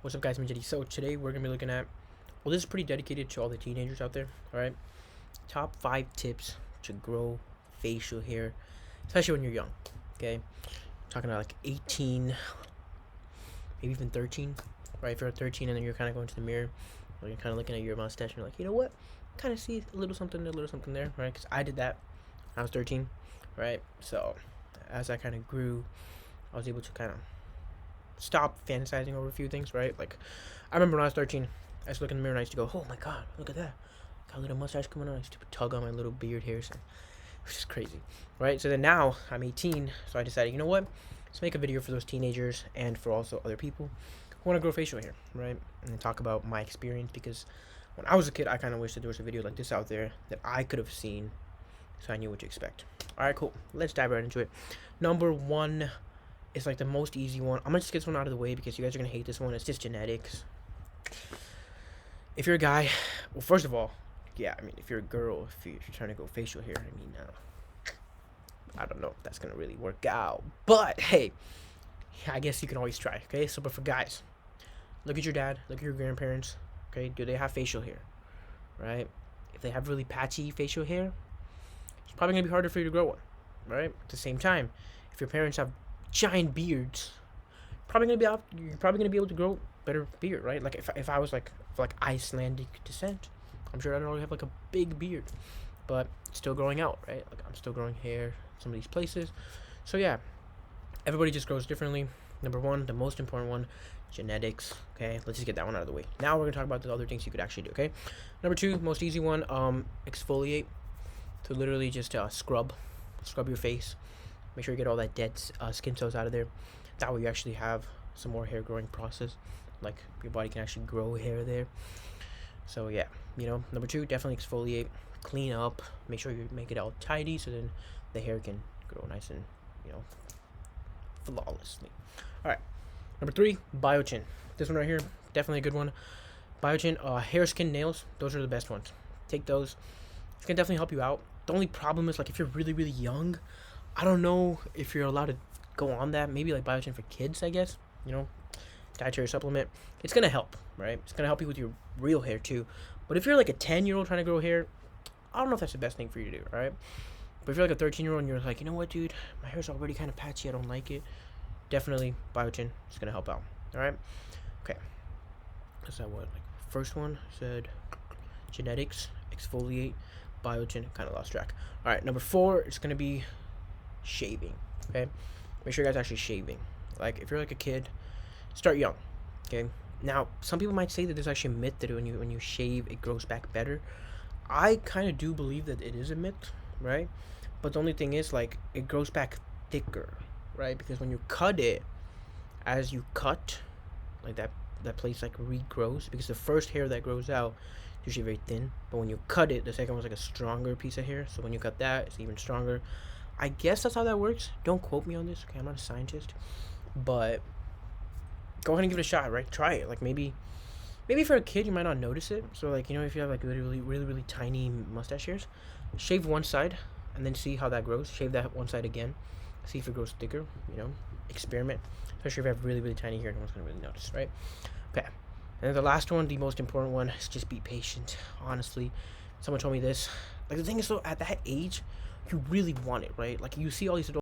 What's up, guys? I'm Jedi. So today we're gonna be looking at, well, this is pretty dedicated to all the teenagers out there. All right, top 5 tips to grow facial hair, especially when you're young. Okay, talking about like 18, maybe even 13. Right, if you're 13 and then you're kind of going to the mirror, or you're kind of looking at your mustache and you're like, you know what? Kind of see a little something there, right? Because I did that. I was 13, right? So as I kind of grew, I was able to kind of stop fantasizing over a few things, right? Like, I remember when I was 13, I used to look in the mirror and I used to go, oh my god, look at that. Got a little mustache coming on. I used to tug on my little beard hairs. Which is crazy, right? So then now I'm 18, so I decided, you know what? Let's make a video for those teenagers and for also other people who want to grow facial hair, right? And talk about my experience, because when I was a kid, I kind of wish that there was a video like this out there that I could have seen so I knew what to expect. All right, cool. Let's dive right into it. Number 1 is like the most easy one. I'm gonna just get this one out of the way because you guys are gonna hate this one. It's just genetics. If you're a guy, well, first of all, yeah, I mean, if you're a girl, if you're trying to go facial hair, I mean, I don't know if that's gonna really work out. But hey, I guess you can always try. Okay, so but for guys, look at your dad, look at your grandparents. Okay, do they have facial hair? Right? If they have really patchy facial hair, it's probably gonna be harder for you to grow one. Right? At the same time, if your parents have giant beards, you're probably gonna be able to grow better beard, right? Like if I was like Icelandic descent, I'm sure I'd already have like a big beard, but it's still growing out, right? Like I'm still growing hair in some of these places. So yeah, everybody just grows differently. Number 1, the most important one, genetics. Okay, let's just get that one out of the way. Now we're gonna talk about the other things you could actually do. Okay, number 2, most easy one, exfoliate. To literally just scrub your face. Make sure you get all that dead skin cells out of there. That way you actually have some more hair growing process. Like your body can actually grow hair there. So yeah, number 2, definitely exfoliate. Clean up. Make sure you make it all tidy so then the hair can grow nice and, flawlessly. Alright. Number 3, biotin. This one right here, definitely a good one. Biotin, hair, skin, nails, those are the best ones. Take those. It's gonna definitely help you out. The only problem is, like, if you're really, really young, I don't know if you're allowed to go on that. Maybe like biotin for kids, I guess. Dietary supplement. It's gonna help, right? It's gonna help you with your real hair too. But if you're like a 10-year-old trying to grow hair, I don't know if that's the best thing for you to do, right? But if you're like a 13-year-old and you're like, you know what, dude, my hair's already kind of patchy, I don't like it. Definitely biotin is gonna help out. All right. Okay. That's that what like first one said genetics, exfoliate, biotin. Kind of lost track. All right. Number 4 is gonna be shaving. Okay, make sure you guys are actually shaving. Like if you're like a kid, start young. Okay, now some people might say that there's actually a myth that when you shave it grows back better. I kind of do believe that it is a myth, right? But the only thing is, like, it grows back thicker, right? Because when you cut it, as you cut, like that place like regrows, because the first hair that grows out is usually very thin, but when you cut it, the second one's like a stronger piece of hair. So when you cut that, it's even stronger. I guess that's how that works. Don't quote me on this, okay? I'm not a scientist. But go ahead and give it a shot, right? Try it. Like maybe for a kid, you might not notice it. So like, if you have like really tiny mustache hairs, shave one side and then see how that grows. Shave that one side again. See if it grows thicker, experiment. Especially if you have really tiny hair, no one's going to really notice, right? Okay. And then the last one, the most important one, is just be patient. Honestly, someone told me this. Like the thing is, though, at that age, you really want it, right? Like you see all these adults